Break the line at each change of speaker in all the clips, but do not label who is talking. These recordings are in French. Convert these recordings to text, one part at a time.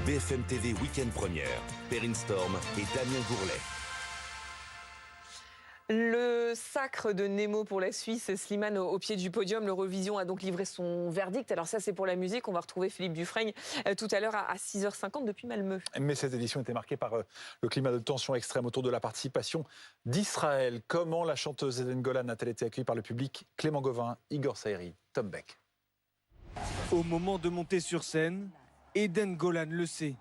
BFM TV Week-end Première. Perrine Storm et Damien Gourlet.
Le sacre de Nemo pour la Suisse, Slimane au pied du podium. L'Eurovision a donc livré son verdict. Alors ça, c'est pour la musique. On va retrouver Philippe Dufresne tout à l'heure à 6h50 depuis Malmö.
Mais cette édition était marquée par le climat de tension extrême autour de la participation d'Israël. Comment la chanteuse Eden Golan a-t-elle été accueillie par le public? Clément Gauvin, Igor Saïri, Tom Beck.
Au moment de monter sur scène, Eden Golan le sait.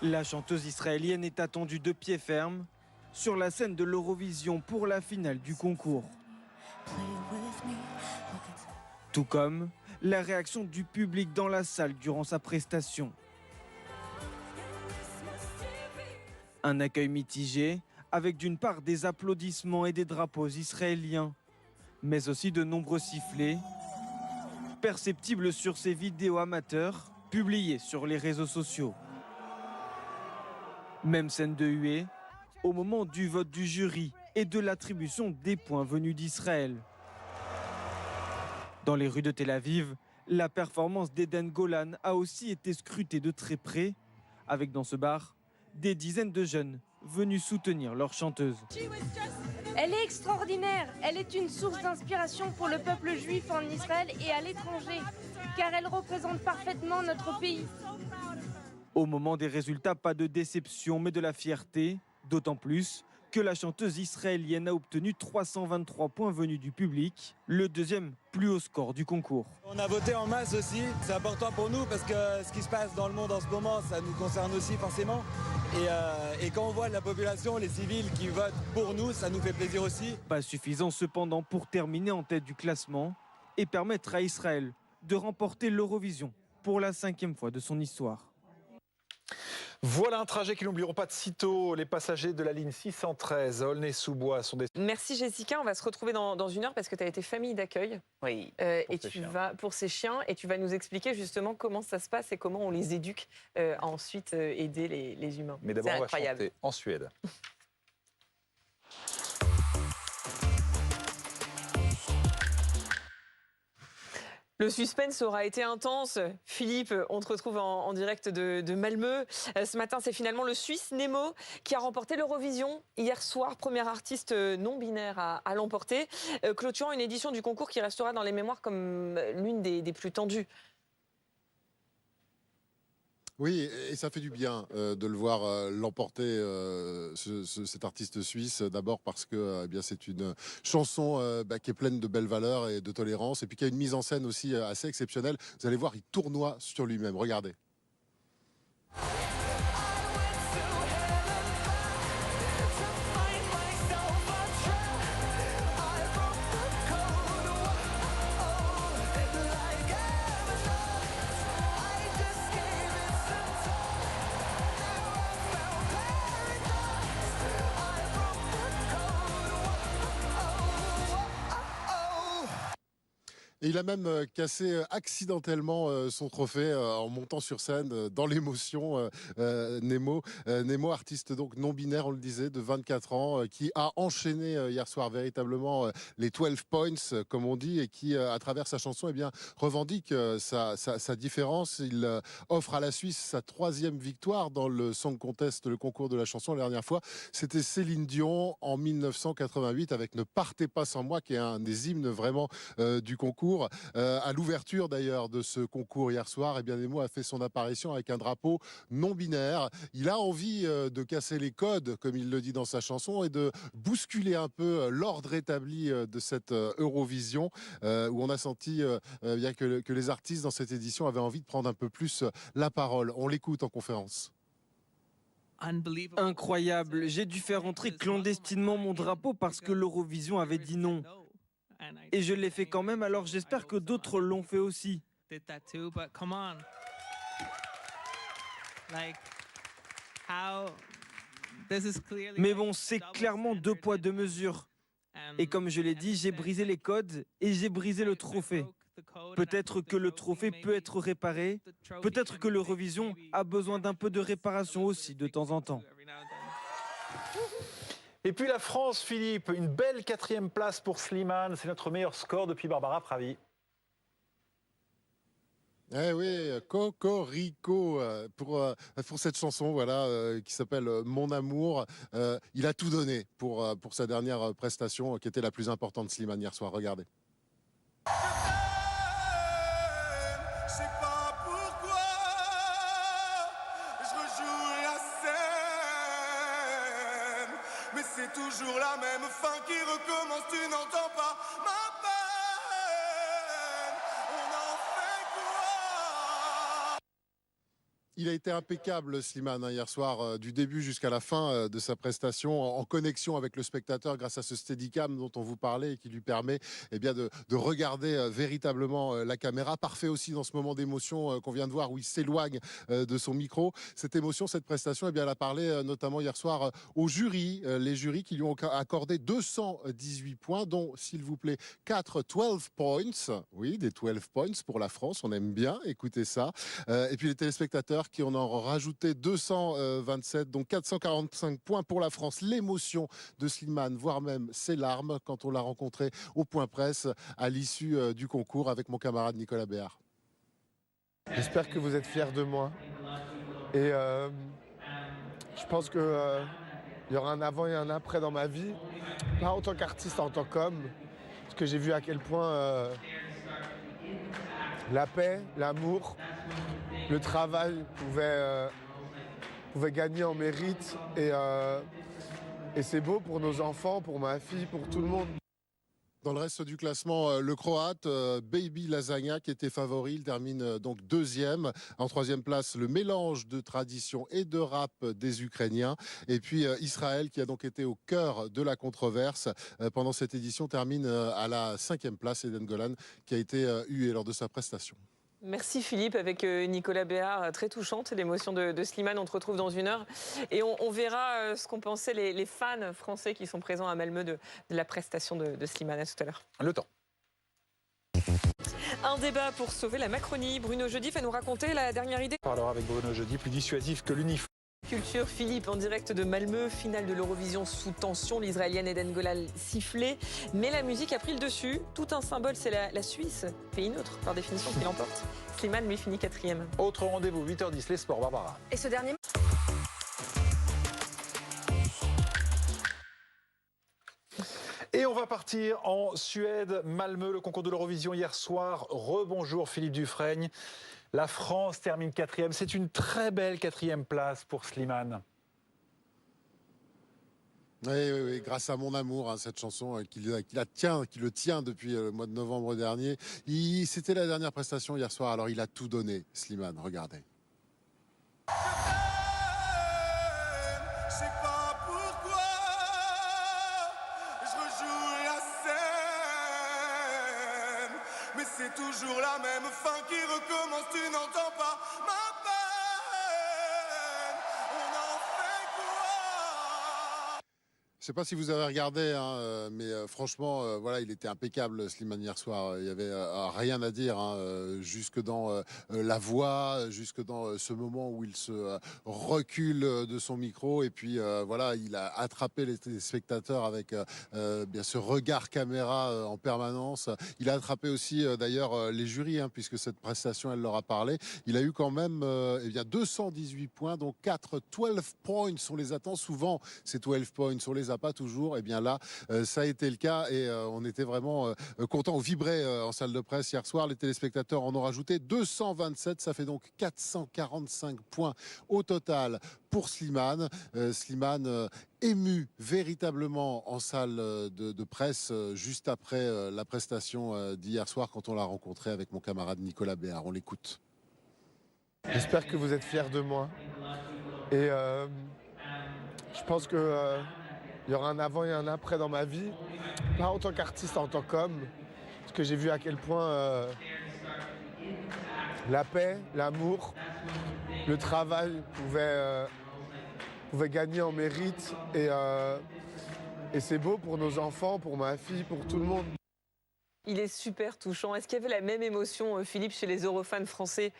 La chanteuse israélienne est attendue de pied ferme sur la scène de l'Eurovision pour la finale du concours. Tout comme la réaction du public dans la salle durant sa prestation. Un accueil mitigé avec d'une part des applaudissements et des drapeaux israéliens, mais aussi de nombreux sifflets perceptibles sur ces vidéos amateurs publiées sur les réseaux sociaux. Même scène de huée au moment du vote du jury et de l'attribution des points venus d'Israël. Dans les rues de Tel Aviv, la performance d'Eden Golan a aussi été scrutée de très près, avec dans ce bar des dizaines de jeunes venus soutenir leur chanteuse.
Elle est extraordinaire, elle est une source d'inspiration pour le peuple juif en Israël et à l'étranger, car elle représente parfaitement notre pays.
Au moment des résultats, pas de déception mais de la fierté, d'autant plus que la chanteuse israélienne a obtenu 323 points venus du public, le deuxième plus haut score du concours.
On a voté en masse aussi, c'est important pour nous parce que ce qui se passe dans le monde en ce moment, ça nous concerne aussi forcément. Et quand on voit la population, les civils qui votent pour nous, ça nous fait plaisir aussi.
Pas suffisant cependant pour terminer en tête du classement et permettre à Israël de remporter l'Eurovision pour la 5e fois de son histoire.
Voilà un trajet qu'ils n'oublieront pas de sitôt. Les passagers de la ligne 613 à Aulnay-sous-Bois sont des...
Merci Jessica, on va se retrouver dans une heure parce que tu as été famille d'accueil.
Oui,
pour ces chiens, et tu vas nous expliquer justement comment ça se passe et comment on les éduque à ensuite aider les humains.
Mais d'abord, on va chanter en Suède.
Le suspense aura été intense. Philippe, on te retrouve en direct de Malmö. Ce matin, c'est finalement le Suisse Nemo qui a remporté l'Eurovision. Hier soir, premier artiste non-binaire à l'emporter, clôturant une édition du concours qui restera dans les mémoires comme l'une des plus tendues.
Oui, et ça fait du bien de le voir l'emporter, cet artiste suisse. D'abord parce que c'est une chanson qui est pleine de belles valeurs et de tolérance, et puis qui a une mise en scène aussi assez exceptionnelle. Vous allez voir, il tournoie sur lui-même. Regardez. Et il a même cassé accidentellement son trophée en montant sur scène dans l'émotion. Nemo, artiste donc non-binaire, on le disait, de 24 ans, qui a enchaîné hier soir véritablement les 12 points, comme on dit, et qui, à travers sa chanson, revendique sa différence. Il offre à la Suisse sa 3e victoire dans le Song Contest, le concours de la chanson. La dernière fois, c'était Céline Dion en 1988 avec Ne partez pas sans moi, qui est un des hymnes vraiment du concours. À l'ouverture d'ailleurs de ce concours hier soir, Nemo a fait son apparition avec un drapeau non binaire. Il a envie de casser les codes, comme il le dit dans sa chanson, et de bousculer un peu l'ordre établi de cette Eurovision, où on a senti que les artistes dans cette édition avaient envie de prendre un peu plus la parole. On l'écoute en conférence.
Incroyable, j'ai dû faire entrer clandestinement mon drapeau parce que l'Eurovision avait dit non. Et je l'ai fait quand même, alors j'espère que d'autres l'ont fait aussi. Mais bon, c'est clairement 2 poids 2 mesures. Et comme je l'ai dit, j'ai brisé les codes et j'ai brisé le trophée. Peut-être que le trophée peut être réparé, peut-être que l'Eurovision a besoin d'un peu de réparation aussi de temps en temps.
Et puis la France, Philippe, une belle 4e place pour Slimane. C'est notre meilleur score depuis Barbara Pravi.
Eh oui, Cocorico pour cette chanson voilà, qui s'appelle Mon amour. Il a tout donné pour sa dernière prestation qui était la plus importante de Slimane hier soir. Regardez.
Je sais pas pourquoi je rejoue la scène, mais c'est toujours la même fin qui recommence. Tu n'entends pas ma peine. On en fait quoi?
Il a été impeccable, Slimane, hier soir, du début jusqu'à la fin de sa prestation, en connexion avec le spectateur grâce à ce steadicam dont on vous parlait et qui lui permet eh bien, de regarder véritablement la caméra. Parfait aussi dans ce moment d'émotion qu'on vient de voir où il s'éloigne de son micro. Cette émotion, cette prestation, eh bien, elle a parlé notamment hier soir au jury, les jurys qui lui ont accordé 218 points, dont, s'il vous plaît, 12 points. Oui, des 12 points pour la France, on aime bien, écoutez ça. Et puis les téléspectateurs qui en ont rajouté 227, donc 445 points pour la France. L'émotion de Slimane, voire même ses larmes, quand on l'a rencontré au point presse à l'issue du concours avec mon camarade Nicolas Béard.
J'espère que vous êtes fiers de moi. Et je pense qu'il y aura un avant et un après dans ma vie. Pas en tant qu'artiste, en tant qu'homme. Parce que j'ai vu à quel point la paix, l'amour, le travail pouvait gagner en mérite. Et c'est beau pour nos enfants, pour ma fille, pour tout le monde.
Dans le reste du classement, le Croate, Baby Lasagna, qui était favori, il termine donc deuxième. En troisième place, le mélange de tradition et de rap des Ukrainiens. Et puis Israël, qui a donc été au cœur de la controverse pendant cette édition, termine à la cinquième place. Eden Golan, qui a été hué lors de sa prestation.
Merci Philippe, avec Nicolas Béard, très touchante l'émotion de Slimane. On te retrouve dans une heure et on verra ce qu'ont pensé les fans français qui sont présents à Malmö de la prestation de Slimane. À tout à l'heure.
Le temps.
Un débat pour sauver la Macronie. Bruno Jeudi va nous raconter la dernière idée.
On parlera avec Bruno Jeudi, plus dissuasif que l'uniforme.
Culture, Philippe en direct de Malmö, finale de l'Eurovision sous tension, l'Israélienne Eden Golan sifflée, mais la musique a pris le dessus. Tout un symbole, c'est la Suisse, pays neutre par définition qui l'emporte. Slimane lui finit quatrième.
Autre rendez-vous, 8h10, les sports, Barbara.
Et ce dernier
Et on va partir en Suède, Malmö, le concours de l'Eurovision hier soir. Rebonjour Philippe Dufrègne. La France termine quatrième. C'est une très belle quatrième place pour Slimane.
Oui, grâce à Mon amour, hein, cette chanson qui le tient depuis le mois de novembre dernier. C'était la dernière prestation hier soir, alors il a tout donné, Slimane, regardez.
Je sais pas pourquoi je rejoue la scène, mais c'est toujours la même fin qui recommence. Tu n'entends pas ma peine. On en fait quoi?
Je ne sais pas si vous avez regardé, hein, mais franchement, voilà, il était impeccable, Slimane, hier soir. Il n'y avait rien à dire, hein, jusque dans la voix, jusque dans ce moment où il se recule de son micro. Et puis, voilà, il a attrapé les spectateurs avec bien ce regard caméra en permanence. Il a attrapé aussi, d'ailleurs, les jurys, hein, puisque cette prestation, elle leur a parlé. Il a eu quand même eh bien, 218 points, donc 12 points. On les attend souvent, ces 12 points. On les a pas toujours, et bien là ça a été le cas et on était vraiment content, on vibrait en salle de presse hier soir. Les téléspectateurs en ont rajouté 227, ça fait donc 445 points au total pour Slimane. Slimane ému véritablement en salle de presse juste après la prestation d'hier soir quand on l'a rencontré avec mon camarade Nicolas Béard. On l'écoute.
J'espère que vous êtes fiers de moi. Et je pense que il y aura un avant et un après dans ma vie. Pas en tant qu'artiste, en tant qu'homme. Parce que j'ai vu à quel point la paix, l'amour, le travail pouvait gagner en mérite. Et c'est beau pour nos enfants, pour ma fille, pour tout le monde.
Il est super touchant. Est-ce qu'il y avait la même émotion, Philippe, chez les Eurofans français?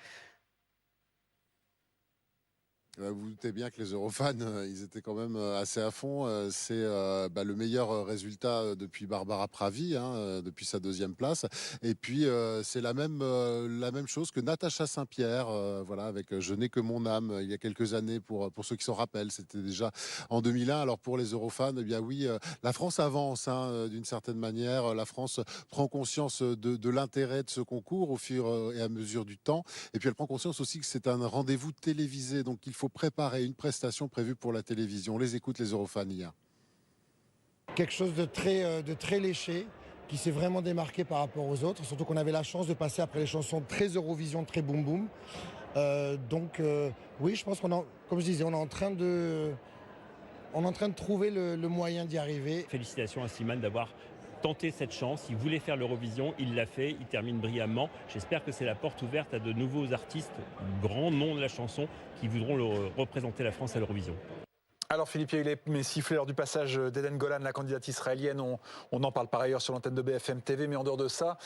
Vous vous doutez bien que les Eurofans, ils étaient quand même assez à fond. C'est le meilleur résultat depuis Barbara Pravi, hein, depuis sa 2e place. Et puis, c'est la même chose que Natacha Saint-Pierre, voilà, avec Je n'ai que mon âme, il y a quelques années, pour ceux qui s'en rappellent. C'était déjà en 2001. Alors, pour les Eurofans, eh bien oui, la France avance, hein, d'une certaine manière. La France prend conscience de l'intérêt de ce concours au fur et à mesure du temps. Et puis, elle prend conscience aussi que c'est un rendez-vous télévisé. Donc, il faut préparer une prestation prévue pour la télévision. On les écoute, les Eurofans, hier.
Quelque chose de très léché, qui s'est vraiment démarqué par rapport aux autres. Surtout qu'on avait la chance de passer après les chansons très Eurovision, très boum boum. Oui, je pense comme je disais, on est en train de trouver le moyen d'y arriver.
Félicitations à Slimane d'avoir tenté cette chance. Il voulait faire l'Eurovision, il l'a fait, il termine brillamment. J'espère que c'est la porte ouverte à de nouveaux artistes, grands noms de la chanson, qui voudront représenter la France à l'Eurovision.
Alors Philippe, il y a eu les siffleurs du passage d'Eden Golan, la candidate israélienne. On en parle par ailleurs sur l'antenne de BFM TV, mais en dehors de ça,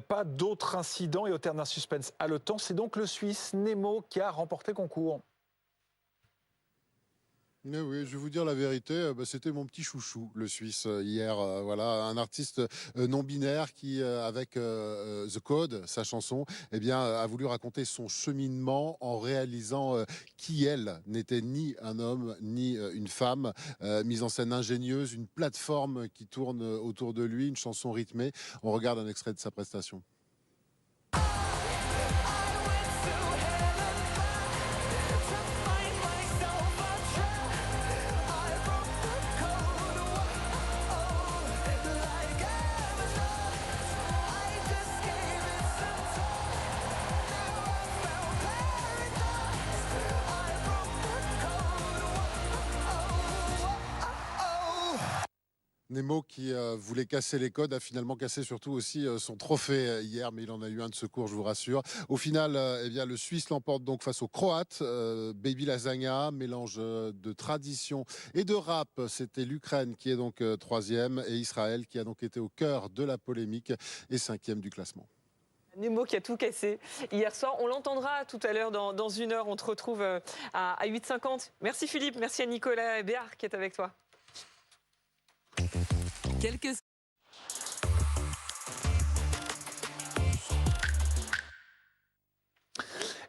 pas d'autres incidents et au terme d'un suspense haletant. C'est donc le Suisse Nemo qui a remporté le concours.
Mais oui, je vais vous dire la vérité, c'était mon petit chouchou, le Suisse, hier. Voilà, un artiste non-binaire qui, avec The Code, sa chanson, eh bien, a voulu raconter son cheminement en réalisant qui, elle, n'était ni un homme ni une femme. Mise en scène ingénieuse, une plateforme qui tourne autour de lui, une chanson rythmée. On regarde un extrait de sa prestation. Nemo qui voulait casser les codes a finalement cassé surtout aussi son trophée hier, mais il en a eu un de secours, je vous rassure. Au final, eh bien, le Suisse l'emporte donc face au Croate. Baby Lasagna, mélange de tradition et de rap. C'était l'Ukraine qui est donc 3e et Israël qui a donc été au cœur de la polémique et 5e du classement.
Nemo qui a tout cassé hier soir. On l'entendra tout à l'heure dans 1 heure. On te retrouve à 8h50. Merci Philippe, merci à Nicolas Béard qui est avec toi.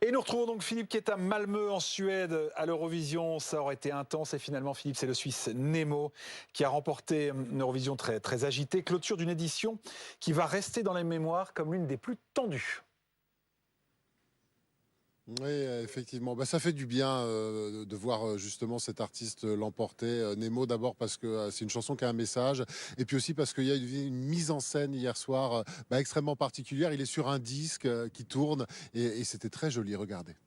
Et nous retrouvons donc Philippe qui est à Malmö en Suède à l'Eurovision. Ça aurait été intense et finalement Philippe, c'est le Suisse Nemo qui a remporté une Eurovision très, très agitée. Clôture d'une édition qui va rester dans les mémoires comme l'une des plus tendues.
Oui, effectivement. Ça fait du bien de voir justement cet artiste l'emporter. Nemo, d'abord parce que c'est une chanson qui a un message, et puis aussi parce qu'il y a une mise en scène hier soir extrêmement particulière. Il est sur un disque qui tourne, et c'était très joli. Regardez.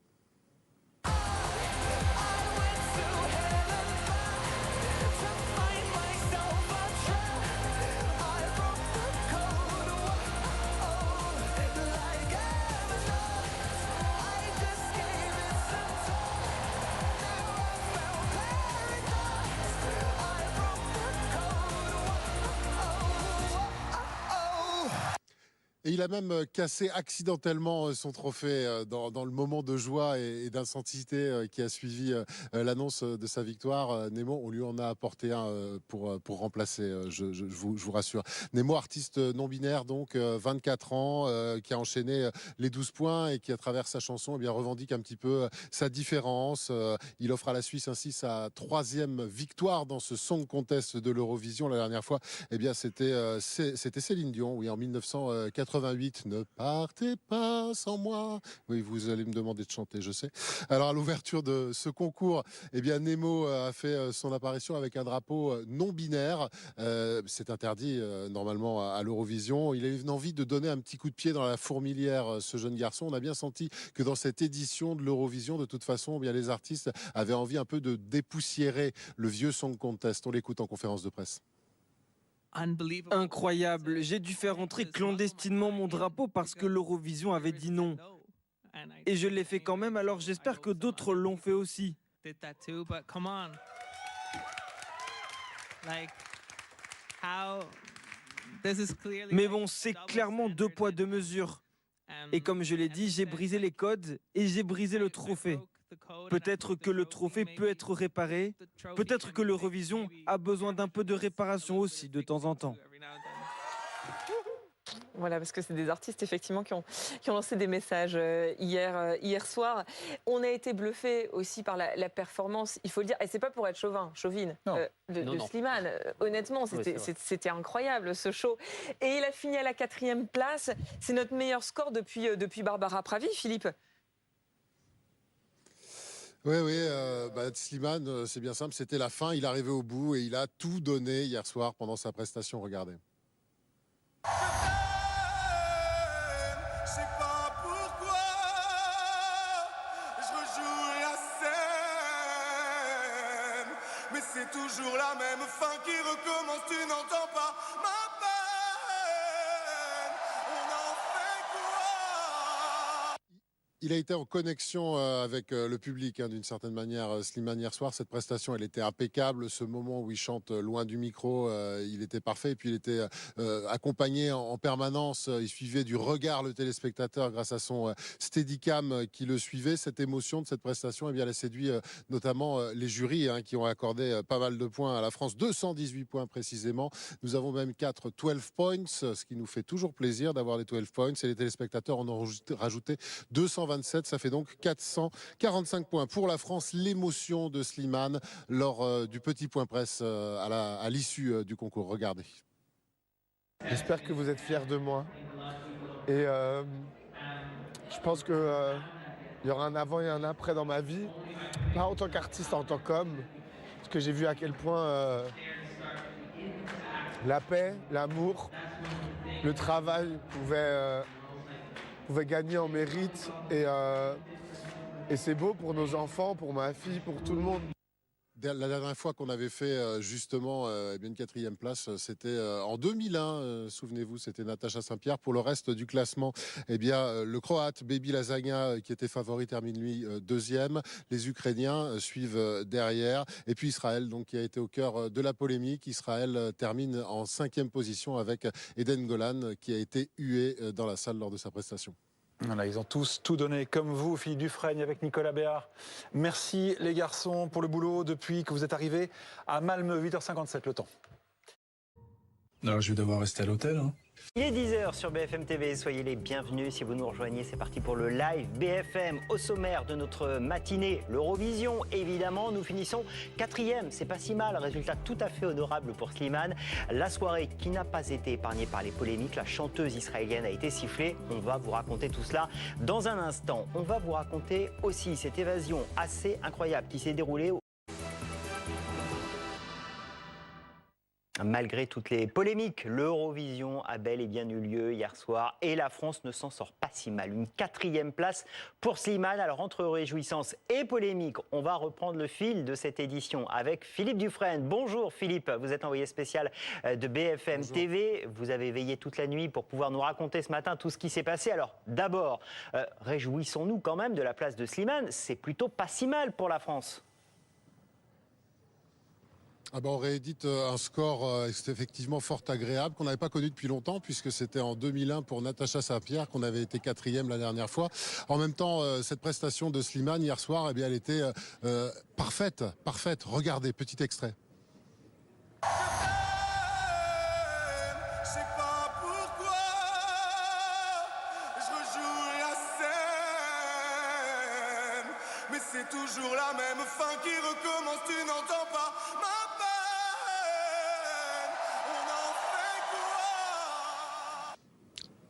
Et il a même cassé accidentellement son trophée dans le moment de joie et d'intensité qui a suivi l'annonce de sa victoire. Nemo, on lui en a apporté un pour remplacer, je vous rassure. Nemo, artiste non-binaire, donc 24 ans, qui a enchaîné les 12 points et qui, à travers sa chanson, eh bien, revendique un petit peu sa différence. Il offre à la Suisse ainsi sa 3e victoire dans ce Song Contest de l'Eurovision. La dernière fois, eh bien, c'était Céline Dion, oui, en 1988. Ne partez pas sans moi. Oui, vous allez me demander de chanter, je sais. Alors, à l'ouverture de ce concours, eh bien, Nemo a fait son apparition avec un drapeau non binaire. C'est interdit normalement à l'Eurovision. Il a eu une envie de donner un petit coup de pied dans la fourmilière, ce jeune garçon. On a bien senti que dans cette édition de l'Eurovision, de toute façon, eh bien, les artistes avaient envie un peu de dépoussiérer le vieux Song Contest. On l'écoute en conférence de presse.
Incroyable, j'ai dû faire entrer clandestinement mon drapeau parce que l'Eurovision avait dit non. Et je l'ai fait quand même, alors j'espère que d'autres l'ont fait aussi. Mais bon, c'est clairement 2 poids 2 mesures. Et comme je l'ai dit, j'ai brisé les codes et j'ai brisé le trophée. Peut-être que le trophée peut être réparé. Peut-être que l'Eurovision a besoin d'un peu de réparation aussi de temps en temps.
Voilà, parce que c'est des artistes effectivement qui ont lancé des messages hier soir. On a été bluffé aussi par la performance, il faut le dire, et c'est pas pour être chauvine, de Slimane. Honnêtement, c'était incroyable ce show. Et il a fini à la 4e place. C'est notre meilleur score depuis Barbara Pravi, Philippe.
Oui, Slimane, c'est bien simple, c'était la fin, il est arrivé au bout et il a tout donné hier soir pendant sa prestation, regardez.
Je sais pas pourquoi je rejoue la scène, mais c'est toujours la même fin qui recommence. Tu n'entends pas ma peine. On en fait quoi?
Il a été en connexion avec le public, d'une certaine manière, Slimane, hier soir. Cette prestation, elle était impeccable. Ce moment où il chante loin du micro, il était parfait. Et puis, il était accompagné en permanence. Il suivait du regard le téléspectateur grâce à son Steadicam qui le suivait. Cette émotion de cette prestation, eh bien, elle a séduit notamment les jurys qui ont accordé pas mal de points à la France. 218 points précisément. Nous avons même 12 points, ce qui nous fait toujours plaisir d'avoir les 12 points. Et les téléspectateurs en ont rajouté 227, ça fait donc 445 points pour la France. L'émotion de Slimane lors du petit point presse à l'issue du concours. Regardez.
J'espère que vous êtes fiers de moi. Et je pense qu'il y aura un avant et un après dans ma vie. Pas en tant qu'artiste, en tant qu'homme. Parce que j'ai vu à quel point la paix, l'amour, le travail pouvaient gagner en mérite et c'est beau pour nos enfants, pour ma fille, pour tout le monde.
La dernière fois qu'on avait fait justement une 4e place, c'était en 2001, souvenez-vous, c'était Natacha Saint-Pierre. Pour le reste du classement, le Croate Baby Lasagna, qui était favori, termine lui 2e. Les Ukrainiens suivent derrière. Et puis Israël, donc, qui a été au cœur de la polémique. Israël termine en 5e position avec Eden Golan, qui a été hué dans la salle lors de sa prestation.
Voilà, ils ont tous tout donné, comme vous, Philippe Dufrègne, avec Nicolas Béard. Merci les garçons pour le boulot depuis que vous êtes arrivés à Malmö, 8h57 le temps.
Alors, je vais devoir rester à l'hôtel.
Il est 10h sur BFM TV, soyez les bienvenus si vous nous rejoignez, c'est parti pour le live BFM. Au sommaire de notre matinée, l'Eurovision, évidemment, nous finissons 4e, c'est pas si mal, résultat tout à fait honorable pour Slimane. La soirée qui n'a pas été épargnée par les polémiques, la chanteuse israélienne a été sifflée, on va vous raconter tout cela dans un instant. On va vous raconter aussi cette évasion assez incroyable qui s'est déroulée malgré toutes les polémiques. L'Eurovision a bel et bien eu lieu hier soir et la France ne s'en sort pas si mal. Une 4e place pour Slimane. Alors entre réjouissance et polémique, on va reprendre le fil de cette édition avec Philippe Dufrègne. Bonjour Philippe, vous êtes envoyé spécial de BFM TV. Vous avez veillé toute la nuit pour pouvoir nous raconter ce matin tout ce qui s'est passé. Alors d'abord, réjouissons-nous quand même de la place de Slimane. C'est plutôt pas si mal pour la France.
On réédite un score effectivement fort agréable qu'on n'avait pas connu depuis longtemps, puisque c'était en 2001 pour Natacha Saint-Pierre qu'on avait été 4e la dernière fois. En même temps, cette prestation de Slimane hier soir, elle était parfaite. Regardez, petit extrait.
C'est toujours la même fin qui recommence, tu n'entends pas ma peine. On en fait quoi?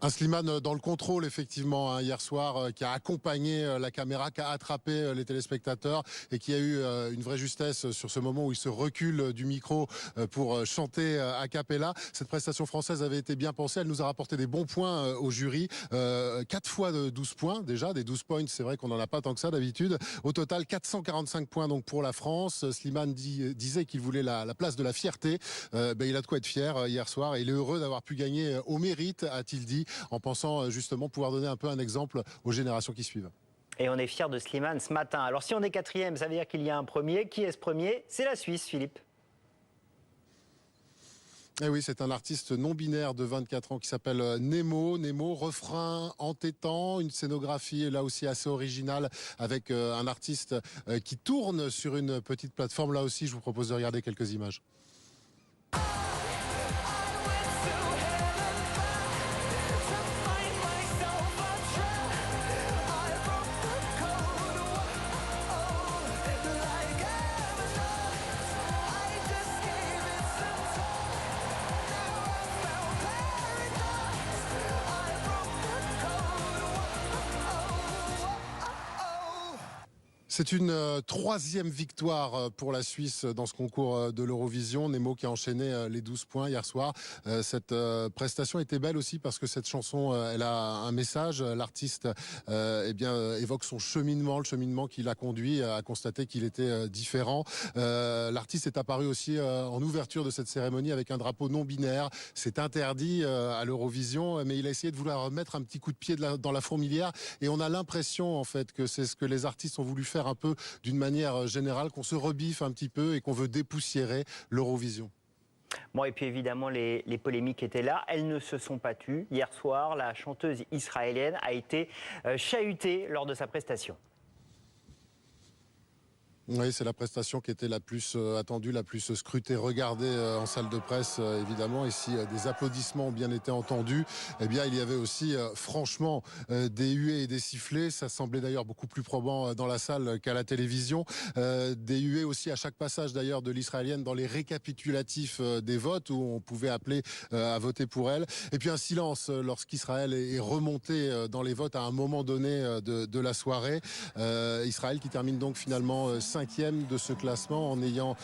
Un Slimane dans le contrôle, effectivement, hier soir, qui a accompagné la caméra, qui a attrapé les téléspectateurs et qui a eu une vraie justesse sur ce moment où il se recule du micro pour chanter a cappella. Cette prestation française avait été bien pensée. Elle nous a rapporté des bons points au jury. 4 fois de 12 points, déjà. Des 12 points, c'est vrai qu'on n'en a pas tant que ça d'habitude. Au total, 445 points donc pour la France. Slimane disait qu'il voulait la place de la fierté. Il a de quoi être fier hier soir. Et il est heureux d'avoir pu gagner au mérite, a-t-il dit, en pensant justement pouvoir donner un peu un exemple aux générations qui suivent.
Et on est fiers de Slimane ce matin. Alors si on est 4e, ça veut dire qu'il y a un premier. Qui est ce premier? C'est la Suisse, Philippe.
Eh oui, c'est un artiste non-binaire de 24 ans qui s'appelle Nemo. Nemo, refrain entêtant, une scénographie là aussi assez originale avec un artiste qui tourne sur une petite plateforme. Là aussi, je vous propose de regarder quelques images. C'est une troisième victoire pour la Suisse dans ce concours de l'Eurovision. Nemo qui a enchaîné les 12 points hier soir. Cette prestation était belle aussi parce que cette chanson, elle a un message. L'artiste évoque son cheminement, le cheminement qui l'a conduit à constater qu'il était différent. L'artiste est apparu aussi en ouverture de cette cérémonie avec un drapeau non binaire. C'est interdit à l'Eurovision, mais il a essayé de vouloir mettre un petit coup de pied dans la fourmilière. Et on a l'impression en fait que c'est ce que les artistes ont voulu faire un peu d'une manière générale, qu'on se rebiffe un petit peu et qu'on veut dépoussiérer l'Eurovision.
Bon, et puis évidemment, les polémiques étaient là. Elles ne se sont pas tues. Hier soir, la chanteuse israélienne a été chahutée lors de sa prestation.
Oui, c'est la prestation qui était la plus attendue, la plus scrutée, regardée en salle de presse, évidemment. Et si des applaudissements ont bien été entendus, eh bien, il y avait aussi, franchement, des huées et des sifflets. Ça semblait d'ailleurs beaucoup plus probant dans la salle qu'à la télévision. Des huées aussi à chaque passage, d'ailleurs, de l'israélienne dans les récapitulatifs des votes, où on pouvait appeler à voter pour elle. Et puis un silence lorsqu'Israël est remonté dans les votes à un moment donné de la soirée. Israël qui termine donc finalement 5e de ce classement en ayant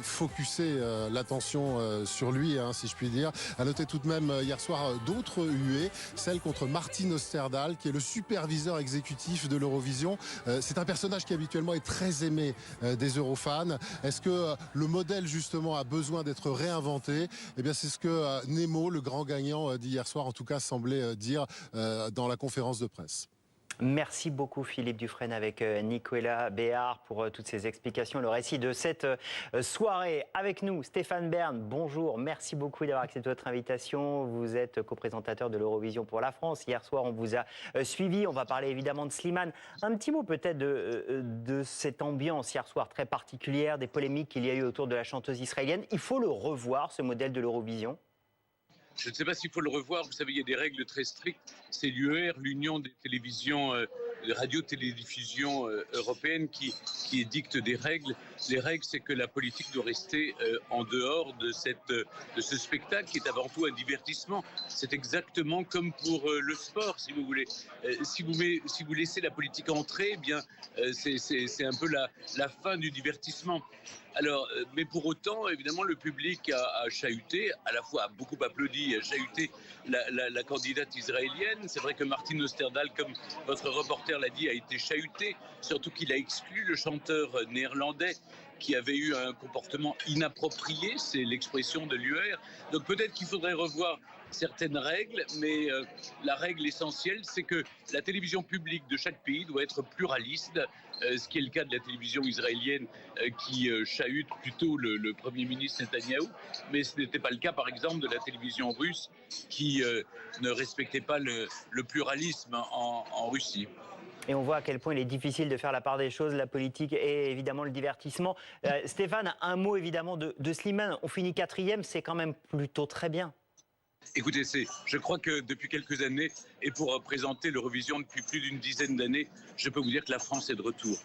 focusé l'attention sur lui, si je puis dire. À noter tout de même hier soir d'autres huées, celle contre Martin Osterdahl qui est le superviseur exécutif de l'Eurovision. C'est un personnage qui habituellement est très aimé des Eurofans. Est-ce que le modèle justement a besoin d'être réinventé? Eh bien c'est ce que Nemo, le grand gagnant d'hier soir, en tout cas semblait dire dans la conférence de presse.
Merci beaucoup Philippe Dufresne avec Nicolas Béard pour toutes ces explications, le récit de cette soirée. Avec nous, Stéphane Bern, bonjour, merci beaucoup d'avoir accepté votre invitation. Vous êtes co-présentateur de l'Eurovision pour la France. Hier soir, on vous a suivi. On va parler évidemment de Slimane. Un petit mot peut-être de cette ambiance hier soir très particulière, des polémiques qu'il y a eu autour de la chanteuse israélienne. Il faut le revoir, ce modèle de l'Eurovision?
Je ne sais pas s'il faut le revoir. Vous savez, il y a des règles très strictes. C'est l'UER, l'Union des télévisions, radio-télédiffusion européenne, qui édicte des règles. Les règles, c'est que la politique doit rester en dehors de ce spectacle qui est avant tout un divertissement. C'est exactement comme pour le sport, si vous voulez. Si vous laissez la politique entrer, eh bien, c'est un peu la fin du divertissement. Alors, mais pour autant, évidemment, le public a chahuté, à la fois a beaucoup applaudi, a chahuté la candidate israélienne. C'est vrai que Martin Osterdahl, comme votre reporter l'a dit, a été chahuté, surtout qu'il a exclu le chanteur néerlandais qui avait eu un comportement inapproprié, c'est l'expression de l'UER. Donc peut-être qu'il faudrait revoir certaines règles, mais la règle essentielle, c'est que la télévision publique de chaque pays doit être pluraliste, ce qui est le cas de la télévision israélienne qui chahute plutôt le Premier ministre Netanyahou, mais ce n'était pas le cas, par exemple, de la télévision russe qui ne respectait pas le pluralisme en Russie.
Et on voit à quel point il est difficile de faire la part des choses, la politique et évidemment le divertissement. Stéphane, un mot évidemment de Slimane. On finit 4e, c'est quand même plutôt très bien.
Écoutez, je crois que depuis quelques années, et pour présenter l'Eurovision depuis plus d'une dizaine d'années, je peux vous dire que la France est de retour.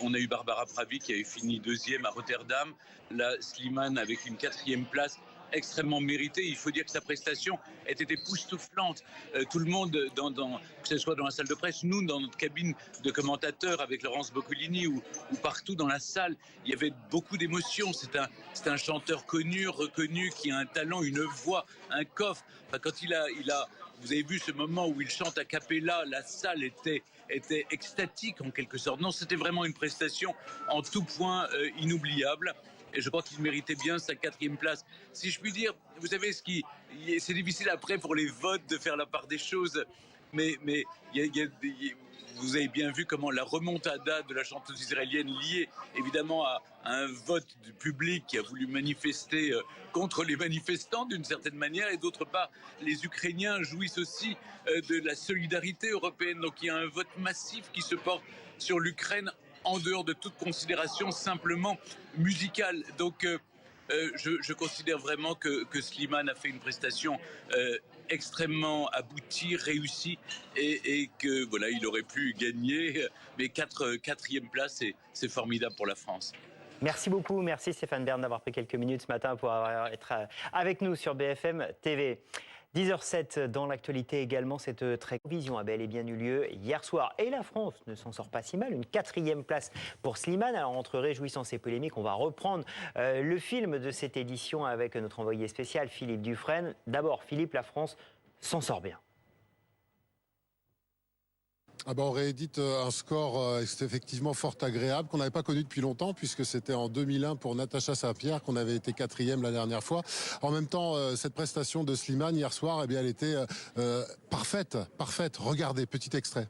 On a eu Barbara Pravi qui avait fini 2e à Rotterdam, la Slimane avec une 4e place extrêmement méritée. Il faut dire que sa prestation était époustouflante. Tout le monde, que ce soit dans la salle de presse, nous, dans notre cabine de commentateurs avec Laurence Boccolini ou partout dans la salle, il y avait beaucoup d'émotions. C'est un chanteur connu, reconnu, qui a un talent, une voix, un coffre. Enfin, quand vous avez vu ce moment où il chante a cappella, la salle était extatique en quelque sorte. Non, c'était vraiment une prestation en tout point inoubliable. Et je crois qu'il méritait bien sa 4e place. Si je puis dire, vous savez, c'est difficile après pour les votes de faire la part des choses. Mais vous avez bien vu comment la remontada de la chanteuse israélienne liée évidemment à un vote du public qui a voulu manifester contre les manifestants d'une certaine manière, et d'autre part les Ukrainiens jouissent aussi de la solidarité européenne. Donc il y a un vote massif qui se porte sur l'Ukraine en dehors de toute considération simplement musicale. Donc je considère vraiment que Slimane a fait une prestation extrêmement aboutie, réussie, et que voilà, il aurait pu gagner, mais quatrième place, c'est formidable pour la France.
Merci beaucoup, merci Stéphane Bern d'avoir pris quelques minutes ce matin pour être avec nous sur BFM TV. 10h07 dans l'actualité également, cette très vision a bel et bien eu lieu hier soir. Et la France ne s'en sort pas si mal, une 4e place pour Slimane. Alors entre réjouissance et polémique, on va reprendre le film de cette édition avec notre envoyé spécial Philippe Dufresne. D'abord Philippe, la France s'en sort bien.
On réédite un score effectivement fort agréable qu'on n'avait pas connu depuis longtemps, puisque c'était en 2001 pour Natacha Saint-Pierre qu'on avait été 4e la dernière fois. En même temps, cette prestation de Slimane hier soir, eh bien, elle était parfaite. Regardez, petit extrait.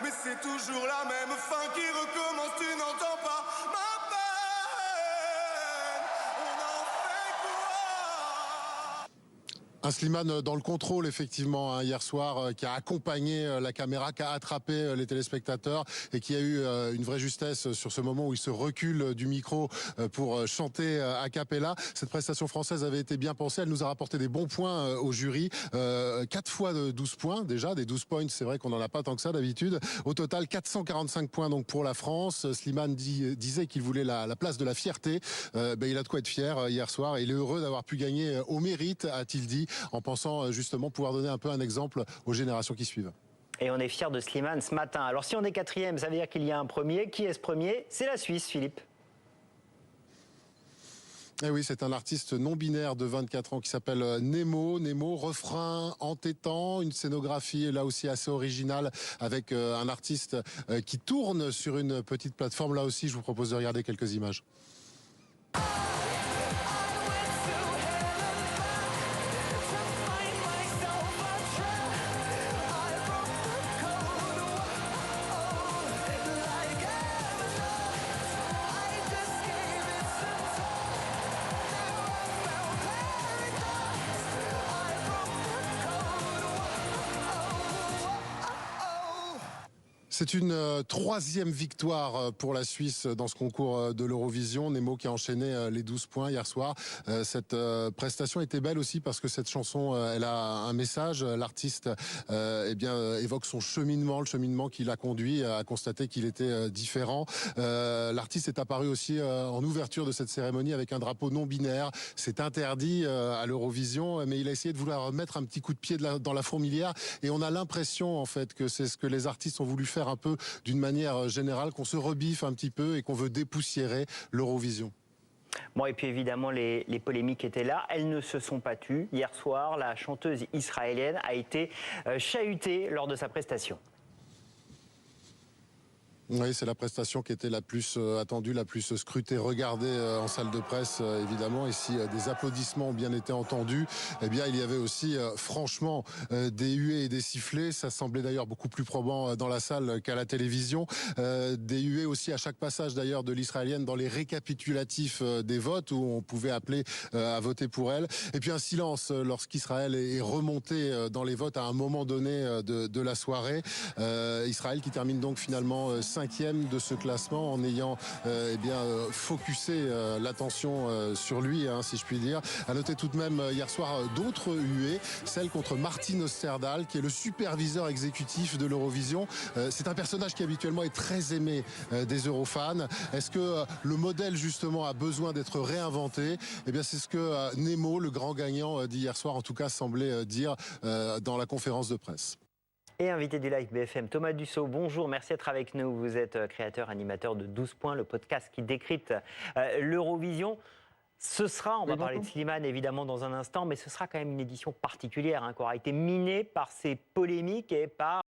Mais c'est toujours la même fin qui recommence, tu n'entends pas ma peine. On en fait quoi?
Un Slimane dans le contrôle, effectivement, hier soir, qui a accompagné la caméra, qui a attrapé les téléspectateurs et qui a eu une vraie justesse sur ce moment où il se recule du micro pour chanter a cappella. Cette prestation française avait été bien pensée. Elle nous a rapporté des bons points au jury. 4 fois de 12 points, déjà. Des 12 points, c'est vrai qu'on n'en a pas tant que ça d'habitude. Au total, 445 points donc pour la France. Slimane disait qu'il voulait la place de la fierté. Il a de quoi être fier hier soir. Et il est heureux d'avoir pu gagner au mérite, a-t-il dit, en pensant justement pouvoir donner un peu un exemple aux générations qui suivent.
Et on est fiers de Slimane ce matin. Alors si on est 4e, ça veut dire qu'il y a un premier. Qui est ce premier? C'est la Suisse, Philippe.
Eh oui, c'est un artiste non-binaire de 24 ans qui s'appelle Nemo. Nemo, refrain entêtant, une scénographie là aussi assez originale avec un artiste qui tourne sur une petite plateforme. Là aussi, je vous propose de regarder quelques images. C'est une 3e victoire pour la Suisse dans ce concours de l'Eurovision. Nemo qui a enchaîné les 12 points hier soir. Cette prestation était belle aussi parce que cette chanson, elle a un message. L'artiste évoque son cheminement, le cheminement qui l'a conduit à constater qu'il était différent. L'artiste est apparu aussi en ouverture de cette cérémonie avec un drapeau non binaire. C'est interdit à l'Eurovision, mais il a essayé de vouloir mettre un petit coup de pied dans la fourmilière. Et on a l'impression en fait que c'est ce que les artistes ont voulu faire un peu d'une manière générale, qu'on se rebiffe un petit peu et qu'on veut dépoussiérer l'Eurovision.
Bon, et puis évidemment, les polémiques étaient là. Elles ne se sont pas tues. Hier soir, la chanteuse israélienne a été chahutée lors de sa prestation.
Oui, c'est la prestation qui était la plus attendue, la plus scrutée, regardée en salle de presse, évidemment. Et si des applaudissements ont bien été entendus, eh bien, il y avait aussi, franchement, des huées et des sifflets. Ça semblait d'ailleurs beaucoup plus probant dans la salle qu'à la télévision. Des huées aussi à chaque passage, d'ailleurs, de l'israélienne dans les récapitulatifs des votes où on pouvait appeler à voter pour elle. Et puis un silence lorsqu'Israël est remonté dans les votes à un moment donné de la soirée. Israël qui termine donc finalement 5e de ce classement en ayant focusé l'attention sur lui, si je puis dire. À noter tout de même hier soir d'autres huées, celle contre Martin Osterdahl qui est le superviseur exécutif de l'Eurovision. C'est un personnage qui habituellement est très aimé des Eurofans. Est-ce que le modèle justement a besoin d'être réinventé? Eh bien c'est ce que Nemo, le grand gagnant d'hier soir en tout cas, semblait dire dans la conférence de presse.
Et invité du live BFM, Thomas Dussault, bonjour, merci d'être avec nous. Vous êtes créateur, animateur de 12 points, le podcast qui décrypte l'Eurovision. Ce sera, on va parler de Slimane évidemment dans un instant, mais ce sera quand même une édition particulière qui aura été minée par ces polémiques et par